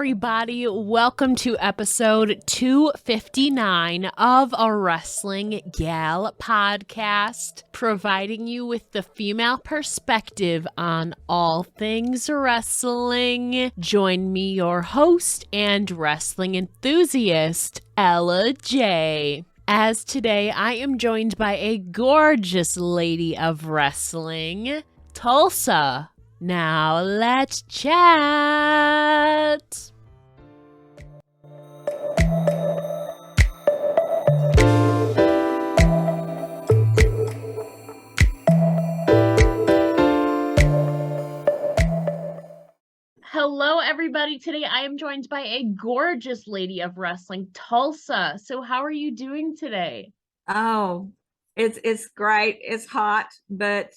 everybody. Welcome to episode 259 of a Wrestling Gal podcast, providing you with the female perspective on all things wrestling. Join me, your host and wrestling enthusiast, Ella J. As today, I am joined by a gorgeous lady of wrestling, Tulsa. Now let's chat. Hello, everybody. Today I am joined by a gorgeous lady of wrestling, Tulsa. So how are you doing today? Oh, it's great. It's hot, but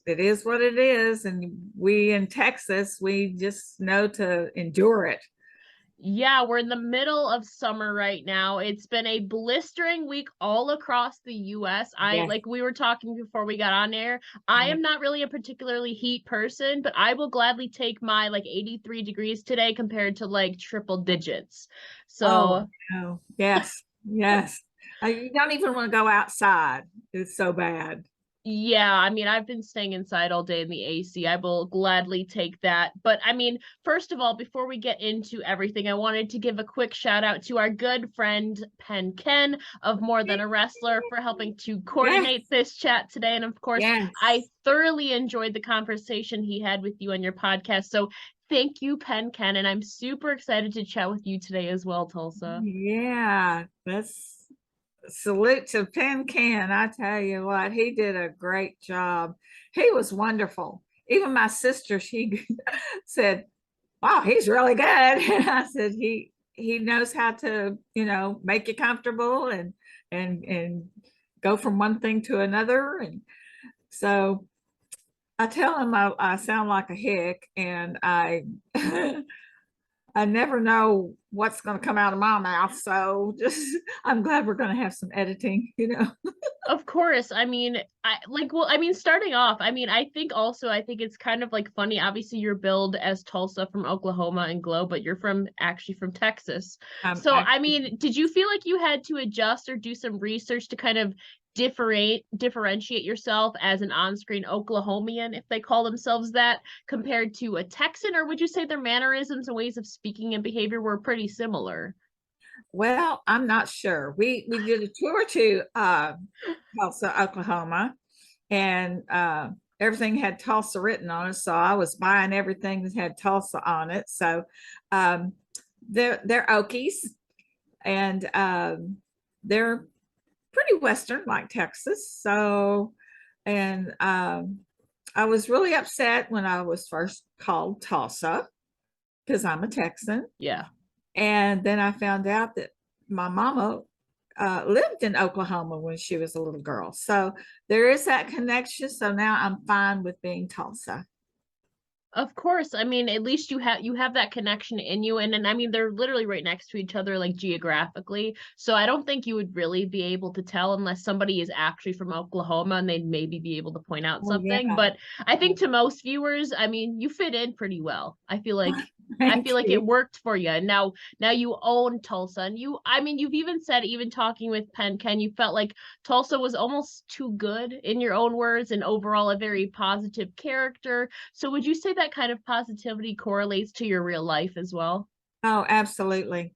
it is what it is. And we in Texas, we just know to endure it. Yeah, we're in the middle of summer right now. It's been a blistering week all across the US. Yes. Like we were talking before we got on air, I am not really a particularly heat person, but I will gladly take my like 83 degrees today compared to like triple digits. So, oh, yes, yes. You don't even want to go outside. It's so bad. yeah, I mean, I've been staying inside all day in the AC. I will gladly take that. But I mean, first of all, before we get into everything, I wanted to give a quick shout out to our good friend Penn Ken of More Than a Wrestler for helping to coordinate this chat today. And of course, Yes. I thoroughly enjoyed the conversation he had with you on your podcast. So thank you, Penn Ken. And I'm super excited to chat with you today as well, Tulsa. Yeah, that's salute to Penn Can. I tell you what, he did a great job. He was wonderful. Even my sister, she said, "Wow, he's really good." And I said, he knows how to, make you comfortable and go from one thing to another. And so I tell him I sound like a hick, and I I never know what's going to come out of my mouth. So just, I'm glad we're going to have some editing. Of course. I mean, starting off, I think it's kind of like funny. Obviously, you're billed as Tulsa from Oklahoma and Glow, but you're actually from Texas. So, I mean, did you feel like you had to adjust or do some research to kind of differentiate yourself as an on-screen Oklahomian, if they call themselves that, compared to a Texan, or would you say their mannerisms and ways of speaking and behavior were pretty similar? Well, I'm not sure. We did a tour to Tulsa, Oklahoma, and everything had Tulsa written on it. So I was buying everything that had Tulsa on it. So um, they're Okies, and they're pretty Western, like Texas. So, and I was really upset when I was first called Tulsa because I'm a Texan. Yeah. And then I found out that my mama lived in Oklahoma when she was a little girl. So there is that connection. So now I'm fine with being Tulsa. Of course. I mean, at least you have that connection in you. And I mean, they're literally right next to each other, like geographically. So I don't think you would really be able to tell unless somebody is actually from Oklahoma and they'd maybe be able to point out something. Yeah. But I think to most viewers, I mean, you fit in pretty well. I feel like it worked for you. And now you own Tulsa. And you've even said, even talking with Penn Ken, you felt like Tulsa was almost too good in your own words and overall a very positive character. So would you say that kind of positivity correlates to your real life as well? Oh, absolutely.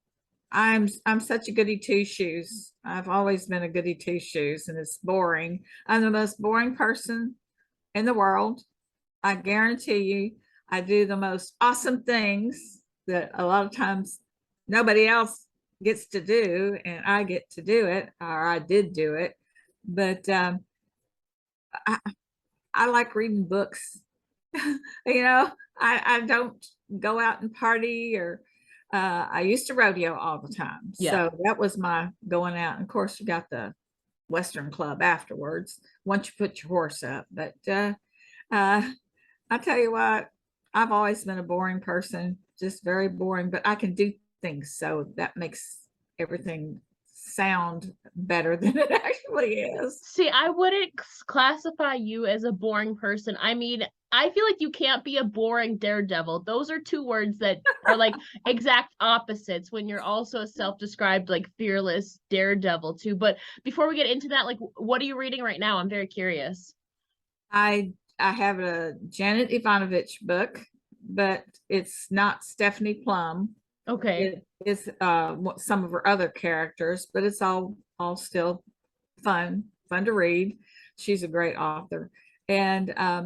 I'm such a goody two shoes. I've always been a goody two shoes, and it's boring. I'm the most boring person in the world. I guarantee you, I do the most awesome things that a lot of times nobody else gets to do, and I get to do it, or I did do it. But I, I like reading books. I don't go out and party, or I used to rodeo all the time. Yeah. So that was my going out. And of course, you got the Western Club afterwards once you put your horse up. But I tell you what, I've always been a boring person, just very boring, but I can do things. So that makes everything sound better than it actually is. See, I wouldn't classify you as a boring person. I mean, I feel like you can't be a boring daredevil. Those are two words that are like exact opposites when you're also a self-described like fearless daredevil too. But before we get into that, like what are you reading right now? I'm very curious. I have a Janet Ivanovich book, but it's not Stephanie Plum. Okay. It is some of her other characters, but it's all still fun to read. She's a great author. And I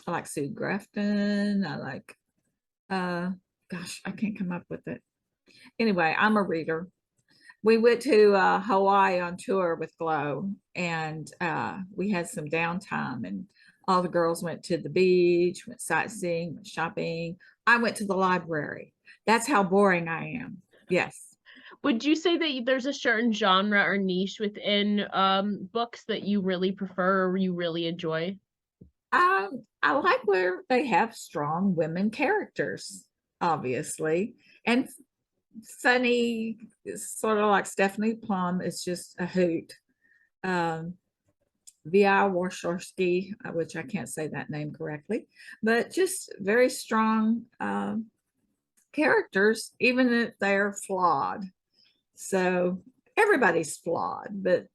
like Sue Grafton. I like gosh, I can't come up with it. Anyway, I'm a reader. We went to Hawaii on tour with Glow, and we had some downtime, and all the girls went to the beach, went sightseeing, went shopping. I went to the library. That's how boring I am. Yes. Would you say that there's a certain genre or niche within books that you really prefer or you really enjoy? I like where they have strong women characters, obviously, and funny, sort of like Stephanie Plum is just a hoot. V.I. Warshawski, which I can't say that name correctly, but just very strong characters, even if they're flawed. So everybody's flawed, but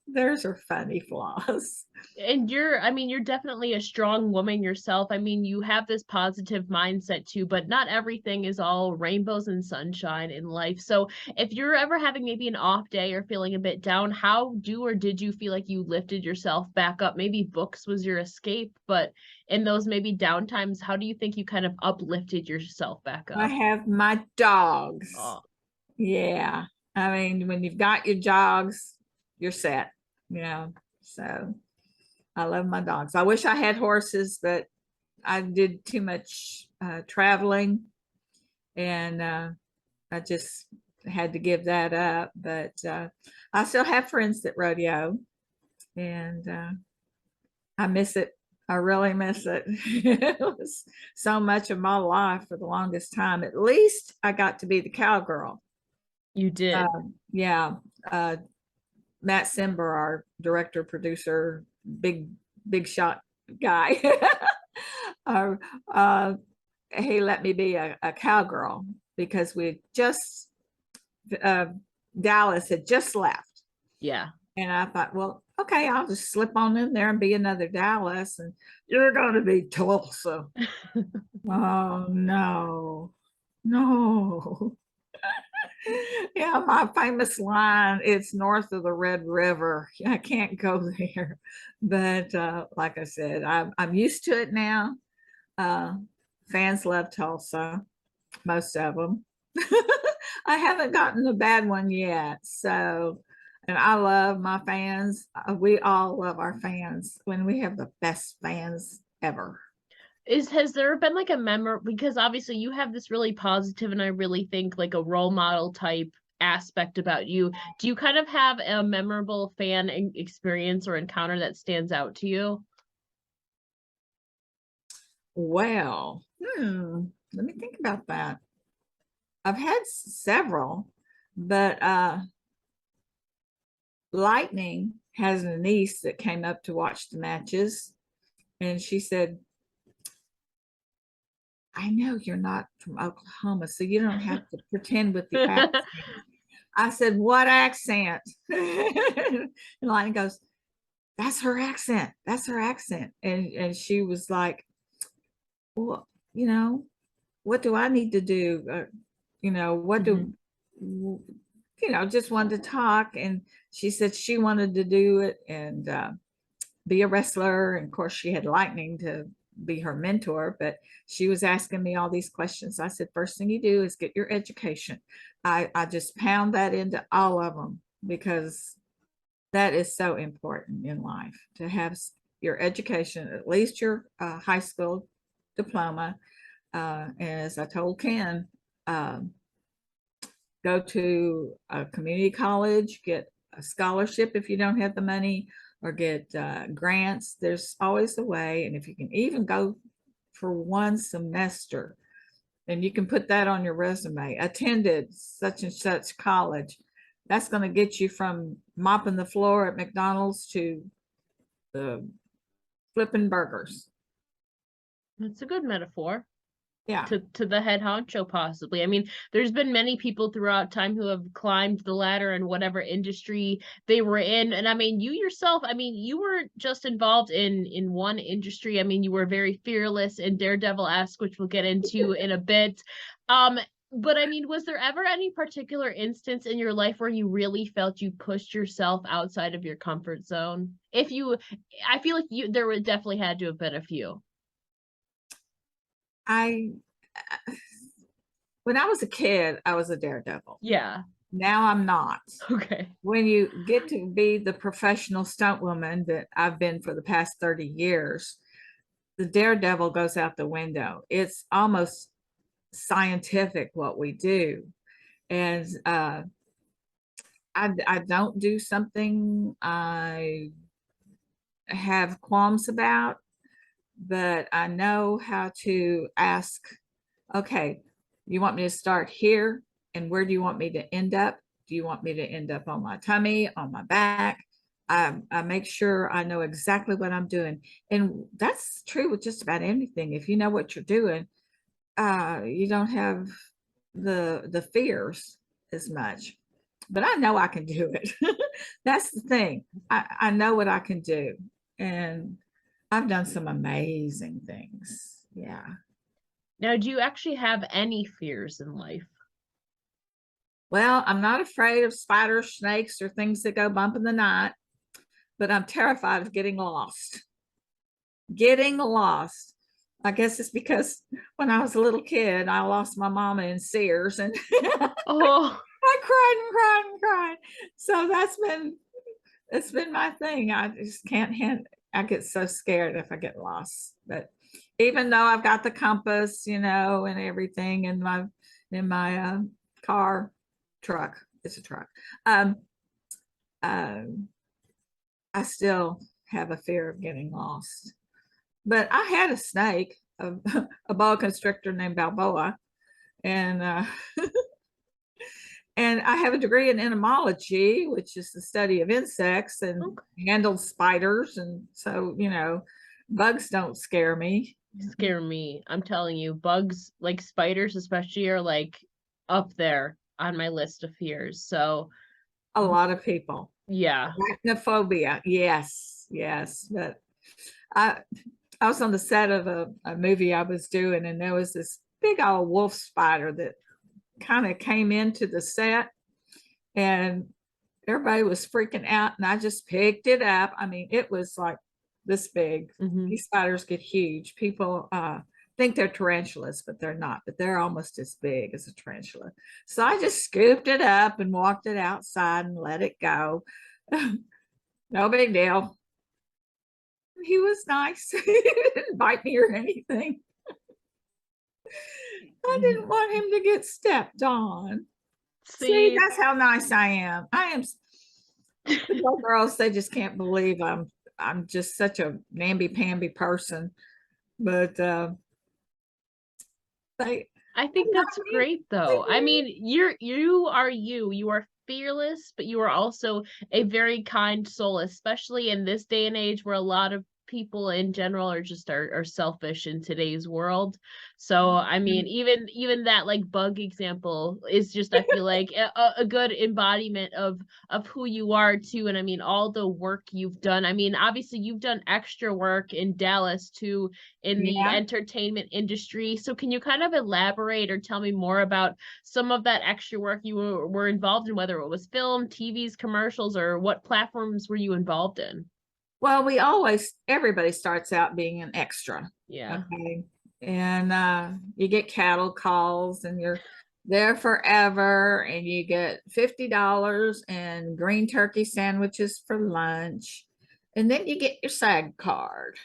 theirs are funny flaws. And you're definitely a strong woman yourself. I mean, you have this positive mindset too, but not everything is all rainbows and sunshine in life. So if you're ever having maybe an off day or feeling a bit down, how do or did you feel like you lifted yourself back up? Maybe books was your escape, but in those maybe down times, how do you think you kind of uplifted yourself back I up? have my dogs. Oh, Yeah. I mean, when you've got your dogs, you're set, so I love my dogs. I wish I had horses, but I did too much traveling, and I just had to give that up. But I still have friends that rodeo, and I miss it. I really miss it. It was so much of my life for the longest time. At least I got to be the cowgirl. you did. Yeah. Matt Simber, our director, producer, big shot guy, uh, uh, he let me be a cowgirl because we just Dallas had just left, Yeah. and I thought, well, okay, I'll just slip on in there and be another Dallas, and you're going to be Tulsa. Oh no, no. Yeah, my famous line, it's north of the Red River. I can't go there. But like I said, I'm used to it now. Uh, Fans love Tulsa, most of them. I haven't gotten a bad one yet. So, and I love my fans. We all love our fans when we have the best fans ever. Has there been like a memory, because obviously you have this really positive and I really think like a role model type aspect about you. Do you kind of have a memorable fan experience or encounter that stands out to you? Well, let me think about that. I've had several, but Lightning has a niece that came up to watch the matches, and she said, I know you're not from Oklahoma, so you don't have to pretend with the accent. I said, what accent? And Lightning goes, that's her accent. That's her accent. And she was like, well, what do I need to do? What do, just wanted to talk. And she said she wanted to do it and be a wrestler. And of course, she had Lightning to be her mentor, but she was asking me all these questions. I said, first thing you do is get your education. I just pound that into all of them because that is so important in life to have your education, at least your high school diploma. And as I told Ken, go to a community college, get a scholarship if you don't have the money, or get grants. There's always a way. And if you can even go for one semester, and you can put that on your resume, attended such and such college, that's going to get you from mopping the floor at McDonald's to the flipping burgers. That's a good metaphor. Yeah. To the head honcho, possibly. I mean, there's been many people throughout time who have climbed the ladder in whatever industry they were in. And I mean, you yourself, I mean, you were just involved in one industry. I mean, you were very fearless and daredevil-esque, which we'll get into in a bit. But I mean, was there ever any particular instance in your life where you really felt you pushed yourself outside of your comfort zone? I feel like there would definitely had to have been a few. When I was a kid, I was a daredevil. Yeah. Now I'm not. Okay. When you get to be the professional stunt woman that I've been for the past 30 years, the daredevil goes out the window. It's almost scientific what we do. And I don't do something I have qualms about, but I know how to ask, okay, you want me to start here? And where do you want me to end up? Do you want me to end up on my tummy, on my back? I make sure I know exactly what I'm doing. And that's true with just about anything. If you know what you're doing, you don't have the fears as much. But I know I can do it. That's the thing. I know what I can do. And I've done some amazing things. Yeah. Now, do you actually have any fears in life? Well, I'm not afraid of spiders, snakes, or things that go bump in the night, but I'm terrified of getting lost. Getting lost. I guess it's because when I was a little kid, I lost my mama in Sears, and Oh, I cried and cried and cried. So it's been my thing. I just can't handle. I get so scared if I get lost. But even though I've got the compass, and everything in my truck, it's a truck. I still have a fear of getting lost. But I had a snake, a boa constrictor named Balboa, and and I have a degree in entomology, which is the study of insects, and handled spiders, and so bugs don't scare me. scare me. I'm telling you, bugs like spiders, especially, are like up there on my list of fears. So, A lot of people. yeah. Arachnophobia, yes, yes. But I was on the set of a movie I was doing, and there was this big old wolf spider that kind of came into the set, and everybody was freaking out, and I just picked it up. I mean, it was like this big. These spiders get huge. People think they're tarantulas, but they're not, but they're almost as big as a tarantula. So I just scooped it up and walked it outside and let it go. No big deal. He was nice. He didn't bite me or anything. I didn't want him to get stepped on. See, that's how nice I am. I am. The little girls, they just can't believe I'm just such a namby-pamby person. But I think that's great, though. I mean, you are fearless, but you are also a very kind soul, especially in this day and age where a lot of people in general are selfish in today's world. So I mean, even that like bug example is just, I feel like a good embodiment of who you are too. And I mean, all the work you've done. I mean, obviously you've done extra work in Dallas too, in the entertainment industry. So can you kind of elaborate or tell me more about some of that extra work you were involved in, whether it was film, TVs, commercials, or what platforms were you involved in? Well, everybody starts out being an extra. Yeah. Okay. And you get cattle calls, and you're there forever, and you get $50 and green turkey sandwiches for lunch. And then you get your SAG card.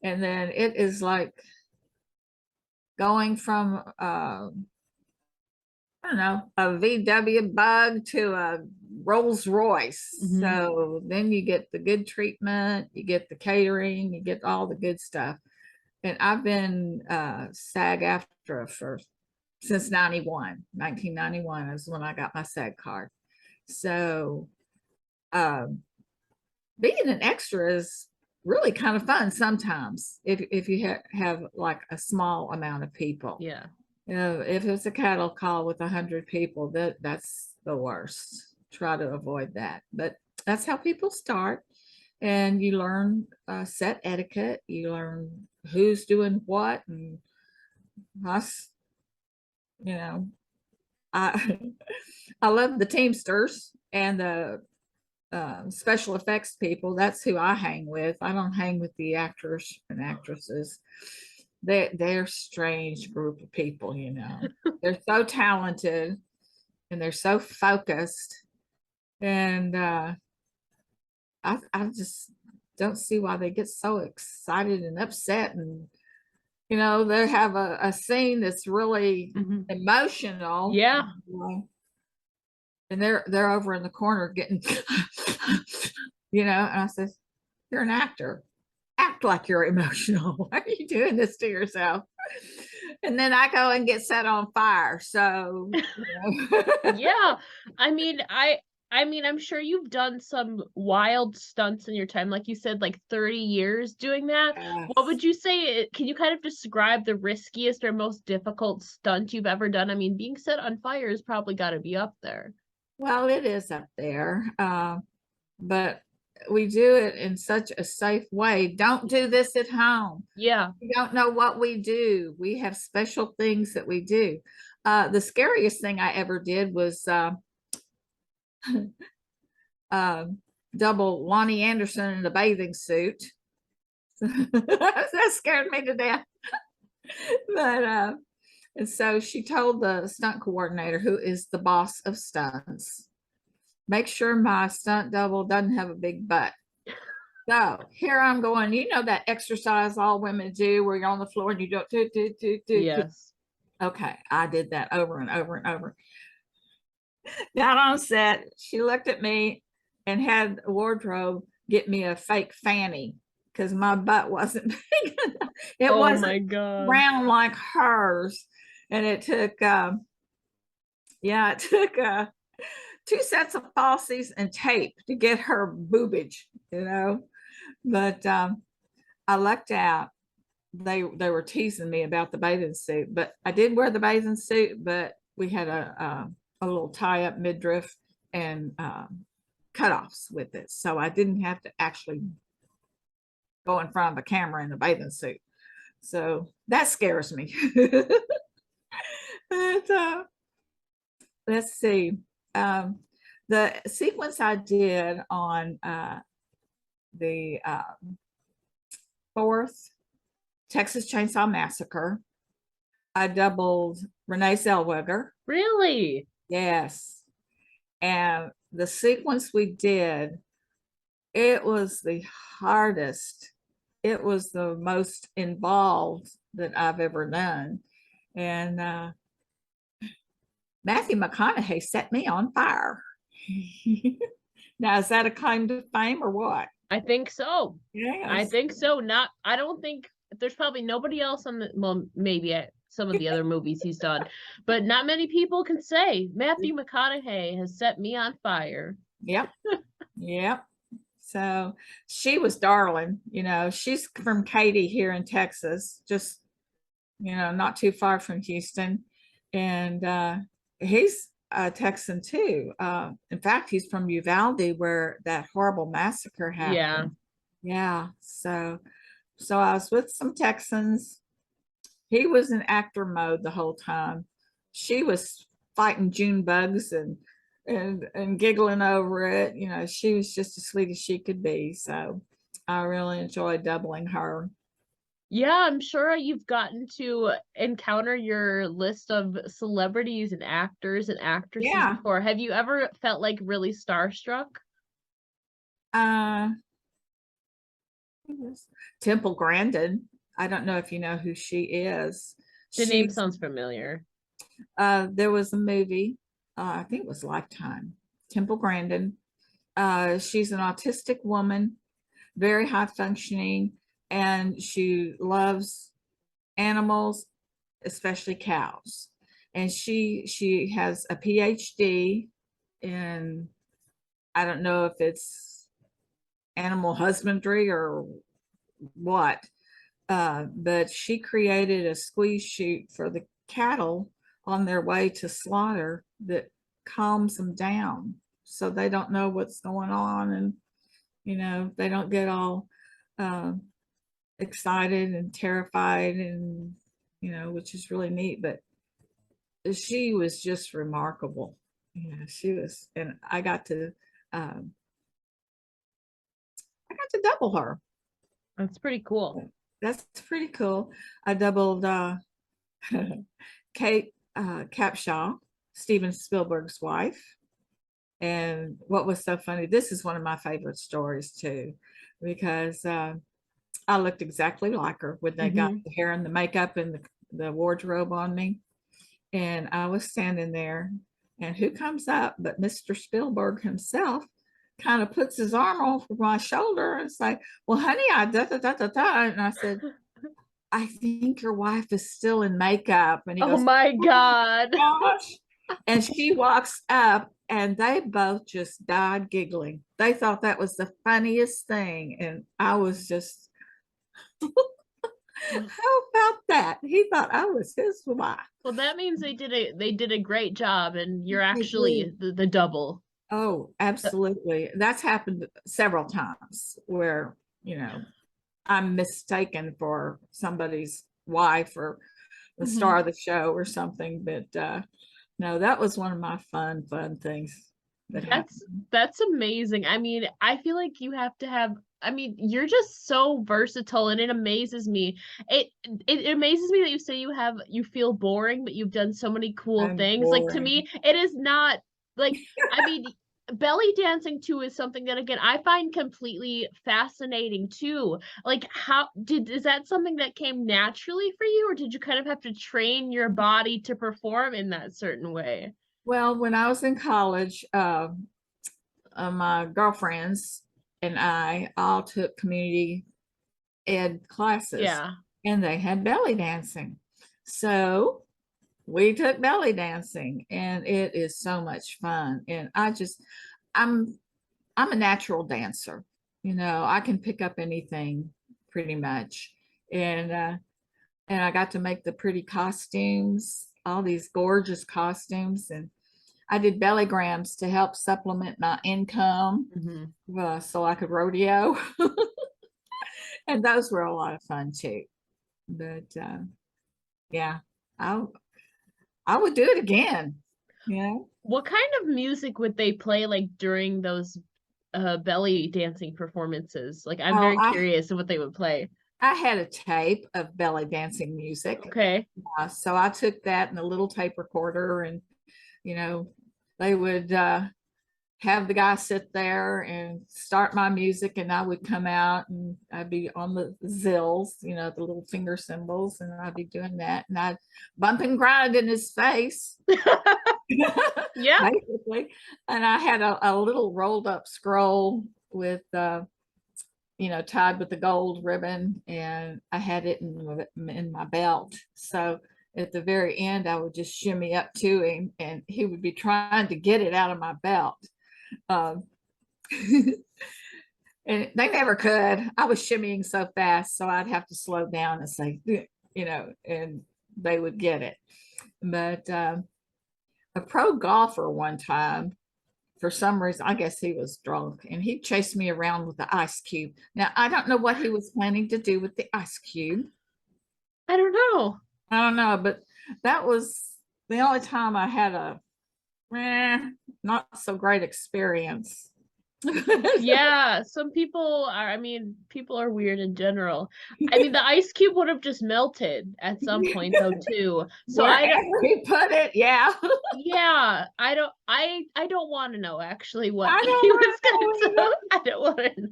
And then it is like going from I don't know, a VW Bug to a Rolls Royce. So then you get the good treatment, you get the catering, you get all the good stuff. And I've been SAG-AFTRA since 1991 is when I got my SAG card. So being an extra is really kind of fun sometimes if you have like a small amount of people. Yeah. You know, if it's a cattle call with 100 people, that's the worst. Try to avoid that. But that's how people start. And you learn set etiquette. You learn who's doing what. And us, you know, I I love the Teamsters and the special effects people. That's who I hang with. I don't hang with the actors and actresses. They're a strange group of people, you know. They're so talented and they're so focused. And I just don't see why they get so excited and upset. And you know, they have a scene that's really emotional. Yeah. And they're over in the corner getting you know, and I said, you're an actor. Act like you're emotional. Why are you doing this to yourself? And then I go and get set on fire. So you know. Yeah. I mean, I'm sure you've done some wild stunts in your time. Like you said, like 30 years doing that. What Yes. would you say? Can you kind of describe the riskiest or most difficult stunt you've ever done? I mean, being set on fire has probably got to be up there. Well, it is up there. But we do it in such a safe way. Don't do this at home. Yeah. You don't know what we do. We have special things that we do. The scariest thing I ever did was uh, double Lonnie Anderson in a bathing suit. That scared me to death. But and so she told the stunt coordinator, who is the boss of stunts, make sure my stunt double doesn't have a big butt. So here I'm going, you know, that exercise all women do where you're on the floor and you do. Yes. Okay, I did that over and over and over. Got on set, she looked at me and had a wardrobe get me a fake fanny because my butt wasn't big enough. It Oh wasn't my God. round like hers. And it took, two sets of falsies and tape to get her boobage, you know. But I lucked out. They were teasing me about the bathing suit, but I did wear the bathing suit, but we had a little tie up midriff and cutoffs with it, so I didn't have to actually go in front of a camera in a bathing suit. So that scares me. But, let's see. Um, the sequence I did on the fourth Texas Chainsaw Massacre, I doubled Renee Zellweger. Really? Yes. And the sequence we did, it was the hardest. It was the most involved that I've ever done. And Matthew McConaughey set me on fire. Now, is that a claim to fame or what? I think so. I Yes. think so. I don't think there's probably nobody else on the, well, maybe at some of the other movies he's done, but not many people can say Matthew McConaughey has set me on fire. Yep. Yep. So she was darling, you know, she's from Katy here in Texas, just, you know, not too far from Houston. And he's a Texan too. In fact, he's from Uvalde where that horrible massacre Yeah. happened. Yeah. So I was with some Texans. He was in actor mode the whole time. She was fighting June bugs and giggling over it. You know, she was just as sweet as she could be. So I really enjoyed doubling her. Yeah, I'm sure you've gotten to encounter your list of celebrities and actors and actresses Yeah. before. Have you ever felt like really starstruck? Uh Temple Grandin. I don't know if you know who she is. The name She's sounds familiar. there was a movie, I think it was Lifetime. Temple Grandin. She's an autistic woman, very high functioning, and she loves animals, especially cows. And she has a PhD in I don't know if it's animal husbandry or what, but she created a squeeze chute for the cattle on their way to slaughter that calms them down so they don't know what's going on, and they don't get all uh, excited and terrified, and which is really neat. But she was just remarkable. She was, and I got to double her. That's pretty cool. That's pretty cool. I doubled Kate Capshaw, Steven Spielberg's wife. And what was so funny, this is one of my favorite stories too, because I looked exactly like her when they got the hair and the makeup and the wardrobe on me. And I was standing there, and who comes up but Mr. Spielberg himself, kind of puts his arm over my shoulder and say, "Well, honey, I da da da da da." And I said, "I think your wife is still in makeup." And he goes, "Oh my God." Gosh. And she walks up, and they both just died giggling. They thought that was the funniest thing. And I was just, how about that? He thought I was his wife. Well, that means they did a great job, and you're actually the double. Oh, absolutely. That's happened several times where, I'm mistaken for somebody's wife or the star of the show or something. But no, that was one of my fun things that happened. That's amazing. I mean, I feel like you have to have, I mean, you're just so versatile, and it amazes me. It amazes me that you say you feel boring, but you've done so many cool I'm things. Like, to boring. me, it is not like, I mean, belly dancing too is something that, again, I find completely fascinating too. Like, is that something that came naturally for you, or did you kind of have to train your body to perform in that certain way? Well, when I was in college, my girlfriends and I all took community ed classes, Yeah. and they had belly dancing. So we took belly dancing, and it is so much fun. And I'm a natural dancer. I can pick up anything pretty much. And I got to make the pretty costumes, all these gorgeous costumes, and I did belly grams to help supplement my income, so I could rodeo. And those were a lot of fun too. But yeah, I would do it again. What kind of music would they play, like, during those belly dancing performances? Like, I'm Oh, very curious of what they would play. I had a tape of belly dancing music. Okay. So I took that in a little tape recorder, and they would have the guy sit there and start my music, and I would come out, and I'd be on the zills, the little finger cymbals, and I'd be doing that, and I'd bump and grind in his face. Yeah. Basically. And I had a little rolled up scroll with tied with the gold ribbon, and I had it in my belt. So at the very end, I would just shimmy up to him, and he would be trying to get it out of my belt. And they never could. I was shimmying so fast, so I'd have to slow down and say, and they would get it. But a pro golfer one time, for some reason, I guess he was drunk, and he chased me around with the ice cube. Now, I don't know what he was planning to do with the ice cube. I don't know. But that was the only time I had a not so great experience. Yeah, some people are weird in general. I mean, the ice cube would have just melted at some point though too. So wherever he put it, yeah. Yeah, I don't want to know actually what he was gonna do. I don't want to know.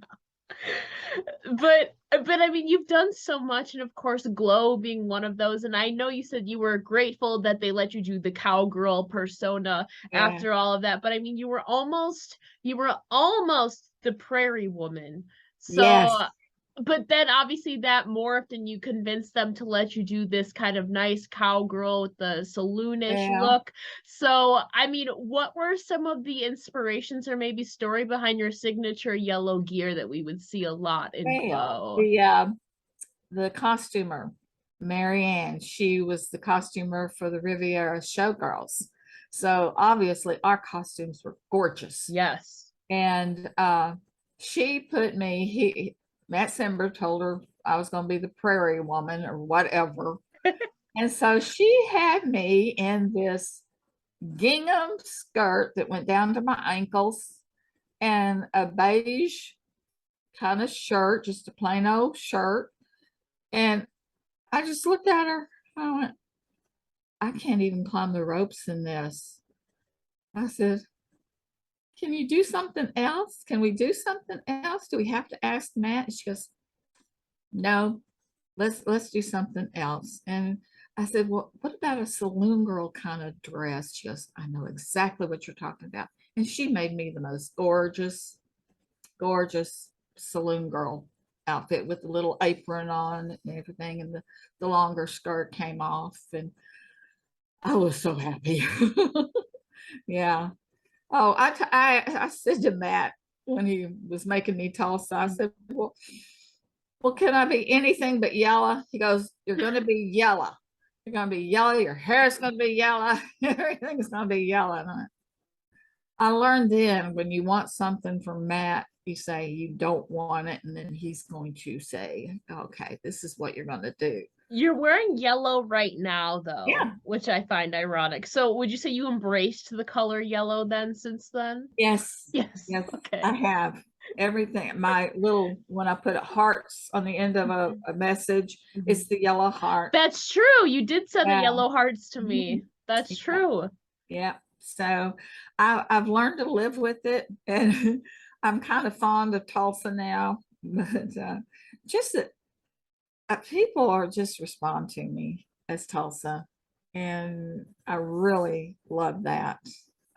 But I mean, you've done so much, and of course Glow being one of those. And I know you said you were grateful that they let you do the cowgirl persona after all of that, but I mean, you were almost the prairie woman. So yes. But then obviously that morphed and you convinced them to let you do this kind of nice cowgirl with the saloonish Yeah. look. So, I mean, what were some of the inspirations or maybe story behind your signature yellow gear that we would see a lot in Well, Glow? the costumer, Mary Ann, she was the costumer for the Riviera Showgirls. So obviously our costumes were gorgeous. Yes. And she put me, Matt Simber told her I was going to be the prairie woman or whatever. And so she had me in this gingham skirt that went down to my ankles and a beige kind of shirt, just a plain old shirt. And I just looked at her. I went, I can't even climb the ropes in this. I said, can you do something else? Can we do something else? Do we have to ask Matt? And she goes, no, let's do something else. And I said, well, what about a saloon girl kind of dress? She goes, I know exactly what you're talking about. And she made me the most gorgeous, gorgeous saloon girl outfit with the little apron on and everything. And the longer skirt came off. And I was so happy. Yeah. Oh, I said to Matt when he was making me Tulsa, I said, well, can I be anything but yellow? He goes, you're going to be yellow. You're going to be yellow. Your hair's going to be yellow. Everything's going to be yellow. And I learned then when you want something from Matt, you say you don't want it. And then he's going to say, okay, this is what you're going to do. You're wearing yellow right now, though, Yeah. which I find ironic. So, would you say you embraced the color yellow then since then? Yes. Yes. Yes. Okay. I have everything. My little, when I put hearts on the end of a message, it's the yellow heart. That's true. You did send the Yeah. yellow hearts to me. That's Yeah. true. Yeah. So I've learned to live with it, and I'm kind of fond of Tulsa now. But just that people are just respond to me as Tulsa, and I really love that.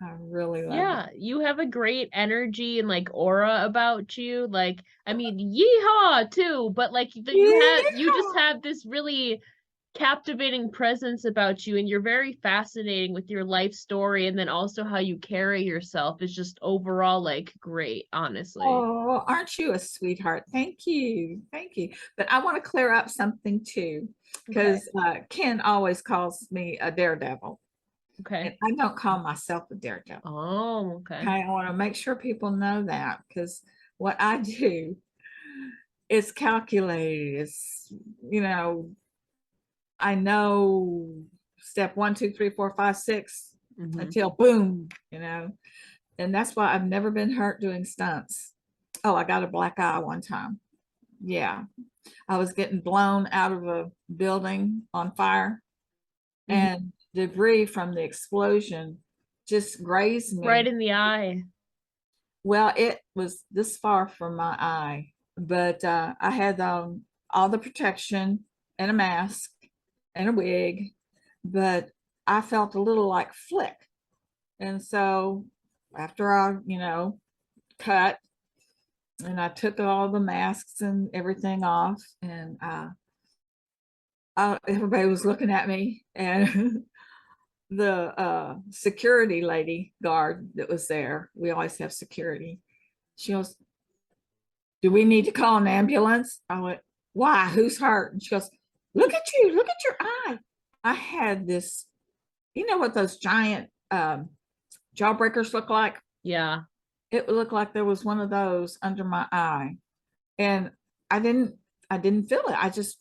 I really love Yeah, you have a great energy and like aura about you. Like, I mean, yeehaw too, but like you it. just have this really captivating presence about you, and you're very fascinating with your life story, and then also how you carry yourself is just overall like great, honestly. Oh, aren't you a sweetheart? Thank you. Thank you. But I want to clear up something too, Okay. because Ken always calls me a daredevil, and Okay. I don't call myself a daredevil. Oh, okay. Okay, I want to make sure people know that because what I do is calculated. It's, you know, I know step 1, 2, 3, 4, 5, 6 Hmm. until boom, and that's why I've never been hurt doing stunts. Oh, I got a black eye one time. Yeah. I was getting blown out of a building on fire, Hmm. and debris from the explosion just grazed Right me. in the eye. Well, it was this far from my eye, but I had all the protection and a mask and a wig, but I felt a little like flick. And so after I, cut and I took all the masks and everything off, and everybody was looking at me, and the security lady guard that was there, we always have security, she goes, do we need to call an ambulance? I went, why? Who's hurt? And she goes, look at you, look at your eye. I had this, you know what those giant jawbreakers look like? Yeah. It looked like there was one of those under my eye. And I didn't I didn't feel it. I just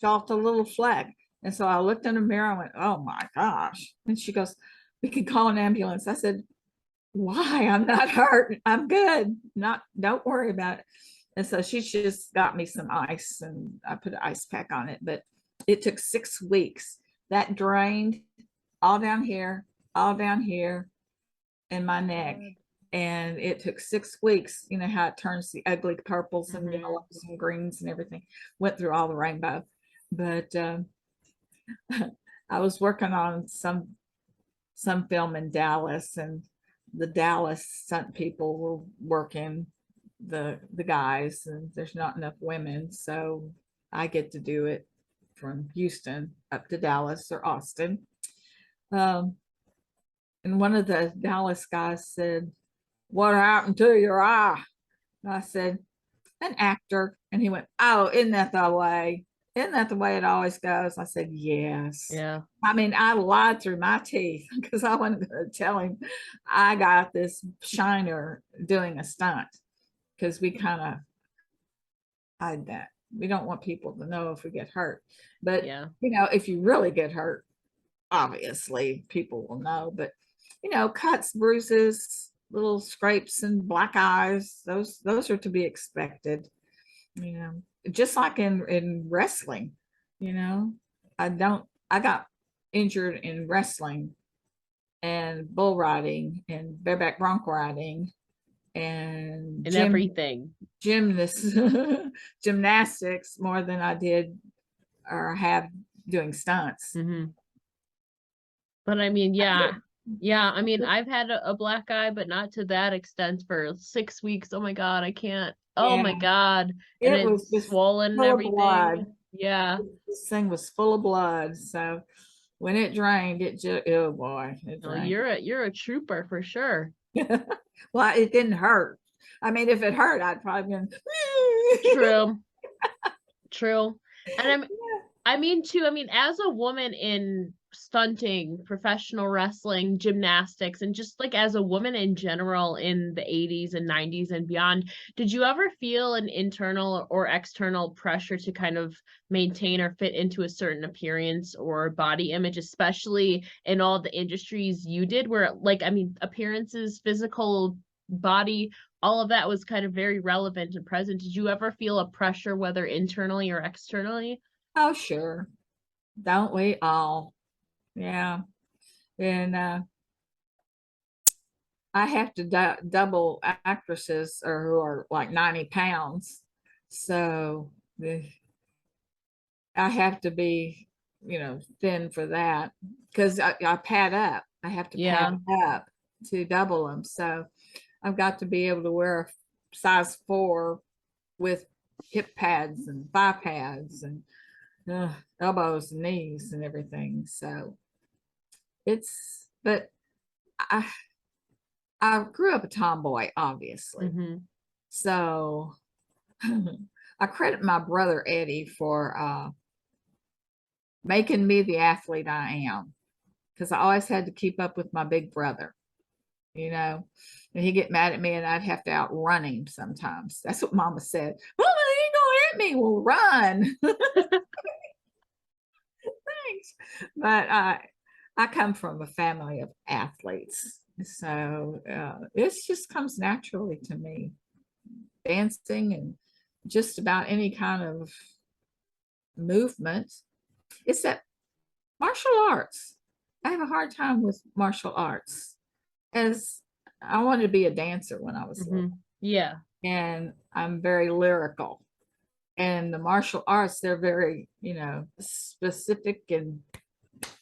felt a little flag. And so I looked in the mirror. I went, oh my gosh. And she goes, we could call an ambulance. I said, why? I'm not hurt. I'm good. Don't worry about it. And so she just got me some ice, and I put an ice pack on it. But it took 6 weeks. That drained all down here, all down here in my neck. And it took 6 weeks. You know how it turns the ugly purples and yellows and greens and everything. Went through all the rainbow. But I was working on some film in Dallas, and the Dallas stunt people were working the guys, and there's not enough women, so I get to do it from Houston up to Dallas or Austin. Um, and one of the Dallas guys said, "What happened to your eye?" And I said, "An actor." And he went, "Oh, isn't that the way? Isn't that the way it always goes?" I said, "Yes." Yeah. I mean, I lied through my teeth because I wasn't going to tell him I got this shiner doing a stunt, because we kind of hide that. We don't want people to know if we get hurt. But, Yeah. if you really get hurt, obviously people will know. But, cuts, bruises, little scrapes and black eyes, those are to be expected. Just like in wrestling, I got injured in wrestling and bull riding and bareback bronc riding and everything. gymnastics more than I did or have doing stunts. Mm-hmm. But I mean, yeah. I mean, I've had a black eye, but not to that extent for 6 weeks. Oh my God, I can't. Oh my God. And It was it's just swollen and full of everything. blood. Yeah. This thing was full of blood. So when it drained, it just, oh boy, it Well, drained. you're a trooper for sure. Well, it didn't hurt. I mean, if it hurt, I'd probably been True. And I mean, too, as a woman in stunting, professional wrestling, gymnastics, and just like as a woman in general in the 80s and 90s and beyond, did you ever feel an internal or external pressure to kind of maintain or fit into a certain appearance or body image, especially in all the industries you did, where, like, appearances, physical body, all of that was kind of very relevant and present? Did you ever feel a pressure, whether internally or externally? Oh, sure. Don't we all? Yeah. And I have to double actresses or who are like 90 pounds. So I have to be, thin for that, because I pad up. I have to pad up to double them. So I've got to be able to wear a size 4 with hip pads and thigh pads and elbows and knees and everything. So but I, I grew up a tomboy, obviously. Mm-hmm. So I credit my brother Eddie for making me the athlete I am, because I always had to keep up with my big brother, and he'd get mad at me and I'd have to outrun him sometimes. That's what Mama said. "Well, you ain't gonna hit me. Well, run." Thanks. But I come from a family of athletes, so it just comes naturally to me. Dancing and just about any kind of movement. It's that martial arts. I have a hard time with martial arts, as I wanted to be a dancer when I was little. Yeah. And I'm very lyrical. And the martial arts, they're very, specific and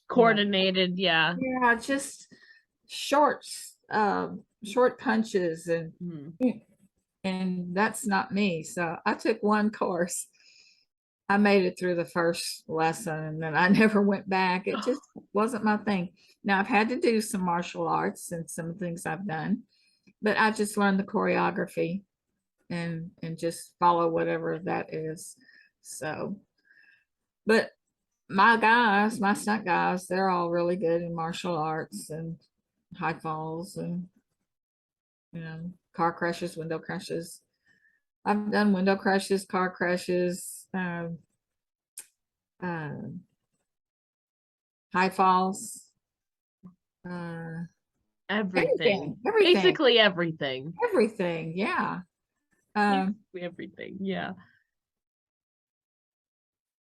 Coordinated, yeah. Yeah, just short, short punches and that's not me. So I took one course. I made it through the first lesson and then I never went back. It just wasn't my thing. Now I've had to do some martial arts and some things I've done, but I just learned the choreography and just follow whatever that is. So, but my stunt guys, they're all really good in martial arts and high falls and car crashes, window crashes. I've done window crashes, car crashes, high falls, everything. everything, Basically everything. everything. Yeah. Everything. Yeah.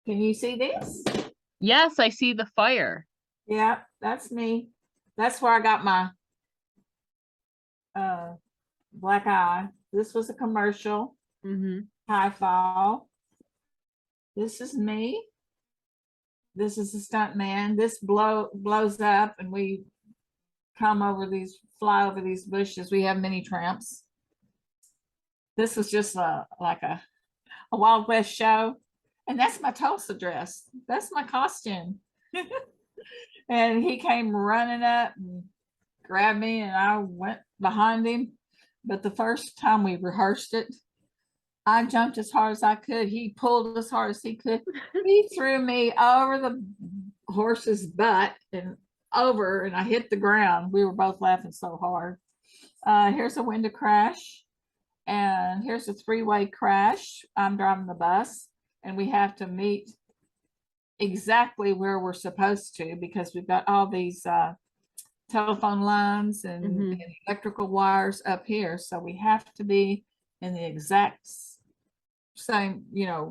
Can you see this? Yes, I see the fire. Yeah, that's me. That's where I got my black eye. This was a commercial. High fall. This is me. This is a stunt man. This blows up and we fly over these bushes. We have mini tramps. this was just like a Wild West show. And that's my Tulsa dress. That's my costume. And he came running up and grabbed me, and I went behind him. But the first time we rehearsed it, I jumped as hard as I could. He pulled as hard as he could. He threw me over the horse's butt and over, and I hit the ground. We were both laughing so hard. Here's a window crash, and here's a three-way crash. I'm driving the bus, and we have to meet exactly where we're supposed to because we've got all these telephone lines and electrical wires up here. So we have to be in the exact same,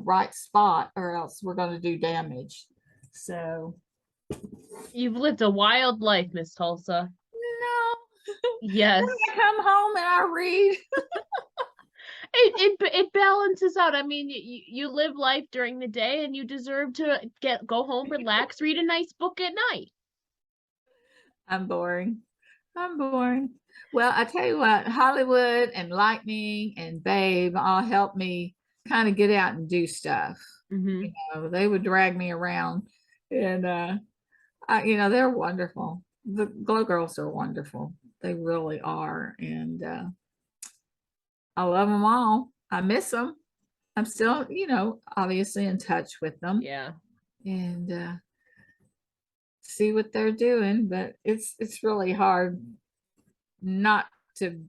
right spot, or else we're going to do damage. So you've lived a wild life, Miss Tulsa. No. Yes. I come home and I read. It balances out. I mean, you live life during the day, and you deserve to go home, relax, read a nice book at night. I'm boring. Well, I tell you what, Hollywood and Lightning and Babe all helped me kind of get out and do stuff. They would drag me around, and they're wonderful. The Glow Girls are wonderful. They really are, and I love them all. I miss them. I'm still, obviously in touch with them. Yeah. And see what they're doing, but it's really hard not to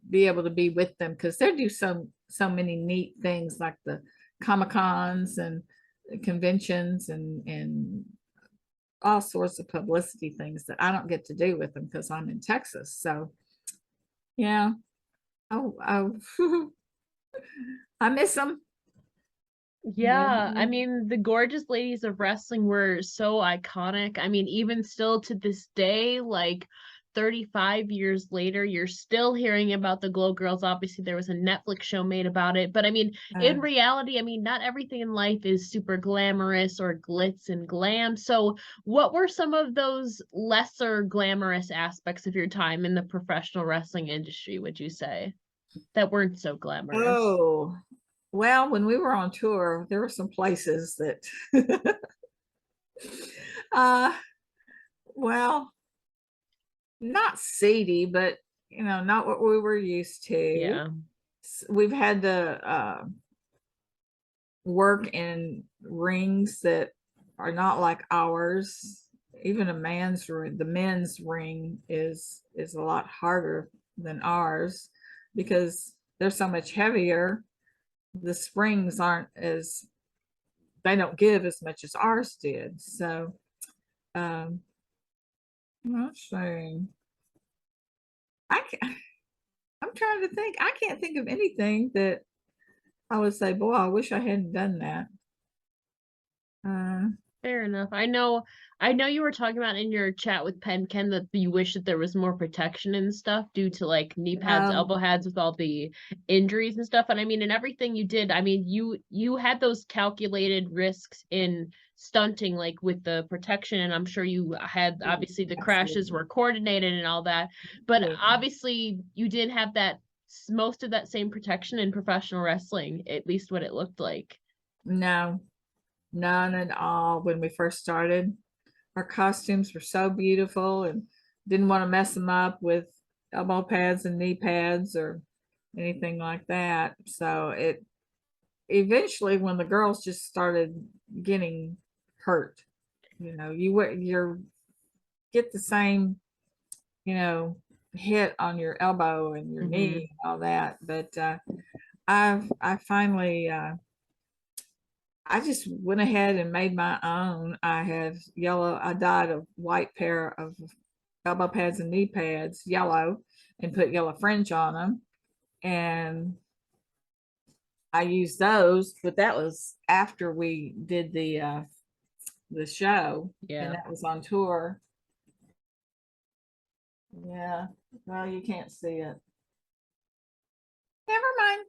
be able to be with them because they do so many neat things like the Comic-Cons and conventions and all sorts of publicity things that I don't get to do with them because I'm in Texas. So yeah. I miss them. Yeah, I mean, the gorgeous ladies of wrestling were so iconic. I mean, even still to this day, like 35 years later, you're still hearing about the Glow Girls. Obviously, there was a Netflix show made about it. But I mean, in reality, I mean, not everything in life is super glamorous or glitz and glam. So what were some of those lesser glamorous aspects of your time in the professional wrestling industry, would you say, that weren't so glamorous? Oh, well, when we were on tour, there were some places that, well, not seedy, but not what we were used to. Yeah. We've had to work in rings that are not like ours. Even a man's ring, the men's ring is a lot harder than ours because they're so much heavier. The springs they don't give as much as ours did. So I'm not saying I'm trying to think. I can't think of anything that I would say, boy, I wish I hadn't done that. Fair enough. I know you were talking about in your chat with Pen Ken that you wish that there was more protection and stuff due to like knee pads, elbow pads with all the injuries and stuff. And I mean, in everything you did, I mean, you had those calculated risks in stunting, like with the protection, and I'm sure you had obviously the crashes were coordinated and all that. But obviously you didn't have that most of that same protection in professional wrestling, at least what it looked like. No. None at all. When we first started, our costumes were so beautiful and didn't want to mess them up with elbow pads and knee pads or anything like that. So it eventually, when the girls just started getting hurt, you get the same, hit on your elbow and your knee and all that. But I finally I just went ahead and made my own. I dyed a white pair of elbow pads and knee pads yellow and put yellow fringe on them. And I used those, but that was after we did the show. Yeah. And that was on tour. Yeah. Well, you can't see it. Never mind.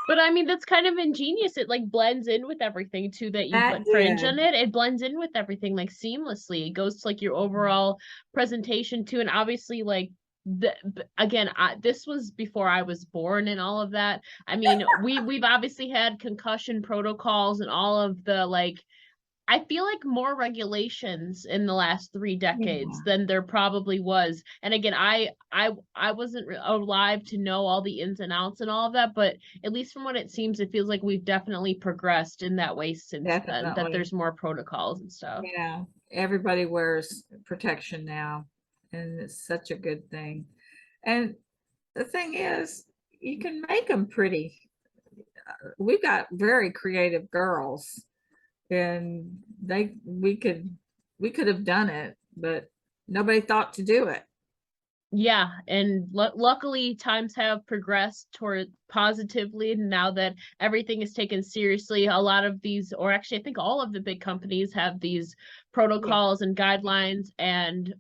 But I mean, that's kind of ingenious. It like blends in with everything too, that you put fringe on it. It blends in with everything like seamlessly. It goes to like your overall presentation too. And obviously like again, this was before I was born and all of that. I mean, we've obviously had concussion protocols and all of the, like, I feel like more regulations in the last 3 decades Yeah, than there probably was. And again, I wasn't alive to know all the ins and outs and all of that, but at least from what it seems, it feels like we've definitely progressed in that way since then, that definitely. there's more protocols and stuff. Yeah, everybody wears protection now, and it's such a good thing. And the thing is, you can make them pretty. We've got very creative girls, and we could have done it, but nobody thought to do it. Yeah, and luckily times have progressed toward positively now that everything is taken seriously. A lot of these, or actually I think all of the big companies have these Yeah, protocols and guidelines and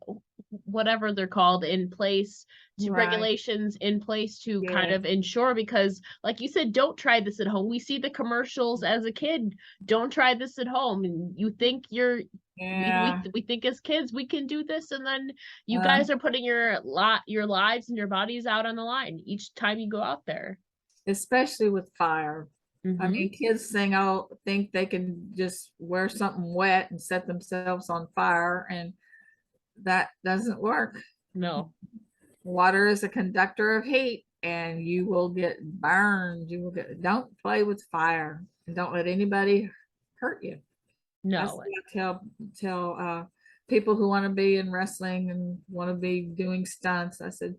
whatever they're called in place, to right. regulations in place to kind Yeah, of ensure, because like you said, don't try this at home. We see the commercials as a kid, don't try this at home, and you think you're yeah. we think as kids we can do this, and then you Uh, guys are putting your lives and your bodies out on the line each time you go out there. especially with fire. I Mm-hmm. mean, kids think they can just wear something wet and set themselves on fire, and that doesn't work. No. Water is a conductor of heat, and you will get burned. Don't play with fire, and don't let anybody hurt you. That's No. what I tell people who want to be in wrestling and want to be doing stunts. I said,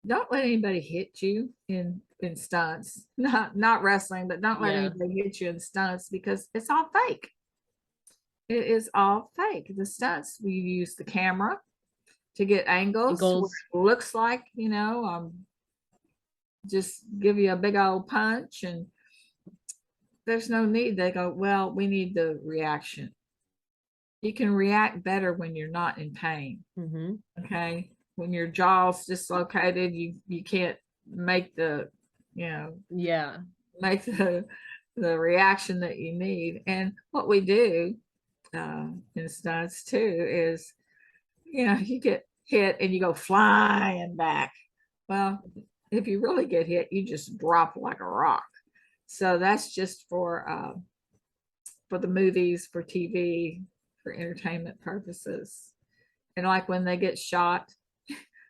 don't let anybody hit you in stunts. Not wrestling, but don't let Yeah. anybody hit you in stunts, because it's all fake. It is all fake. The stunts, we use the camera to get angles where Goals. it looks like, just give you a big old punch, and there's no need. They go, well, we need the reaction. You can react better when you're not in pain. Mm-hmm. Okay. When your jaw's dislocated, you can't make you know, Yeah. make the reaction that you need. And what we do in stunts too is, you get hit and you go flying back. Well, if you really get hit, you just drop like a rock. So that's just for the movies, for TV, for entertainment purposes. And like when they get shot,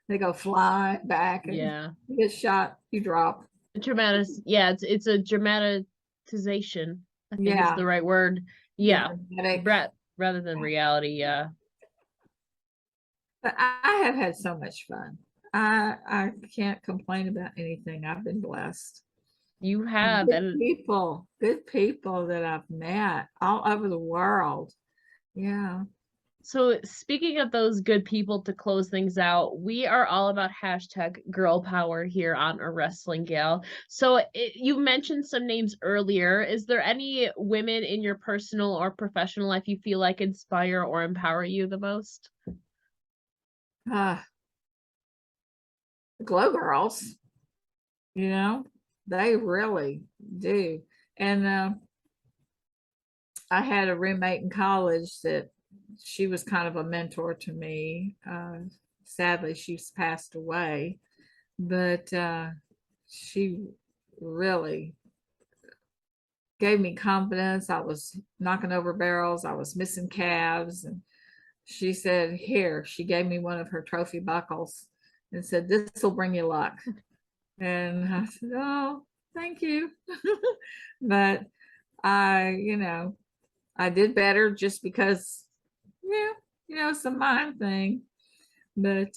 they go fly back, and Yeah. you get shot, you drop. Dramatic. Yeah, it's a dramatization, I think is Yeah, the right word. the Yeah. dramatic. Rather than reality. Yeah. But I have had so much fun. I can't complain about anything. I've been blessed. You have. And Good people that I've met all over the world. Yeah. so, speaking of those good people, to close things out, we are all about hashtag girl power here on A Wrestling Gal. So, you mentioned some names earlier. Is there any women in your personal or professional life you feel like inspire or empower you the most? Uh, the Glow Girls, they really do. And I had a roommate in college that she was kind of a mentor to me. Sadly, she's passed away, but she really gave me confidence. I was knocking over barrels, I was missing calves, and she said, "Here," she gave me one of her trophy buckles and said, "This will bring you luck." And I said, "Oh, thank you." But I did better just because, yeah, it's a mind thing. But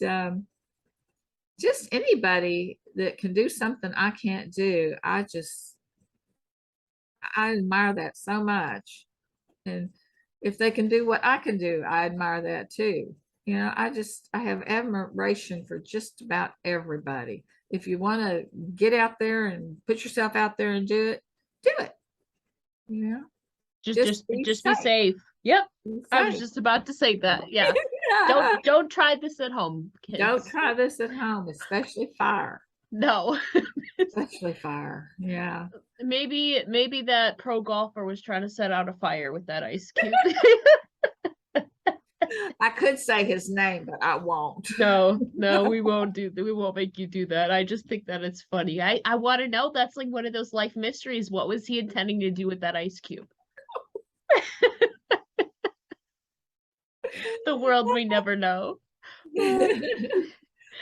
just anybody that can do something I can't do, I admire that so much. And if they can do what I can do, I admire that too. I have admiration for just about everybody. If you want to get out there and put yourself out there and do it, do it. You know, Just, just just, be just be safe. safe. Yep, Be I was safe. just about to say that. Yeah, don't try this at home, Don't kids. try this at home, especially fire. No. Especially fire. Yeah. Maybe that pro golfer was trying to set out a fire with that ice cube. I could say his name, but I won't. No, we won't we won't make you do that. I just think that it's funny. I want to know, that's like one of those life mysteries. What was he intending to do with that ice cube? The world may never know. Well,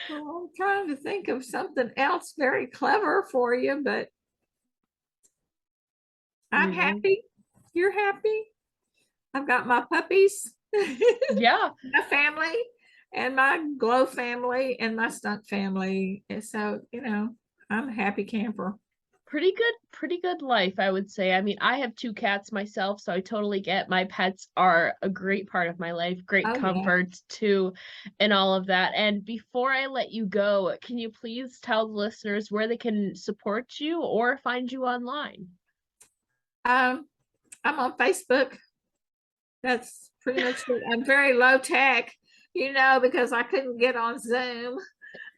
I'm trying to think of something else very clever for you, but I'm happy. You're happy. I've got my puppies. Yeah. My family and my glow family and my stunt family. And so, I'm a happy camper. Pretty good life, I would say. I mean, I have 2 cats myself, so I totally get my pets are a great part of my life, great comfort too, and all of that. And before I let you go, can you please tell the listeners where they can support you or find you online? I'm on Facebook. That's pretty much it. I'm very low tech, because I couldn't get on Zoom.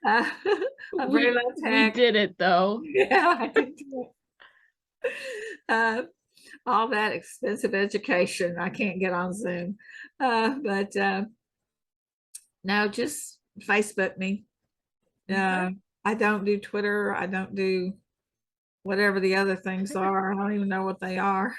I'm very low tech. We did it though. Yeah, I did it. All that expensive education, I can't get on Zoom. But no, just Facebook me. I don't do Twitter. I don't do whatever the other things are. I don't even know what they are.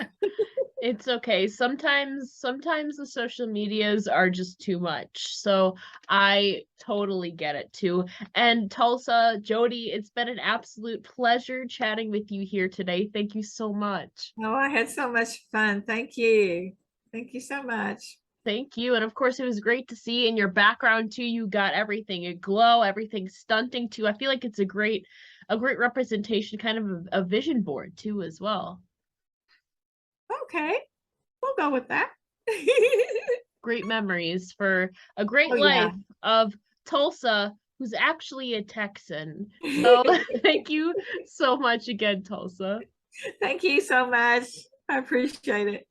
It's okay. Sometimes the social medias are just too much. So I totally get it too. And Tulsa, Jody, it's been an absolute pleasure chatting with you here today. Thank you so much. Oh, I had so much fun. Thank you. Thank you so much. Thank you. And of course, it was great to see in your background too. You got everything, a glow, everything stunting too. I feel like it's a great representation, kind of a vision board too, as well. Okay, we'll go with that. Great memories for a great life of Tulsa, who's actually a Texan. So thank you so much again, Tulsa. Thank you so much. I appreciate it.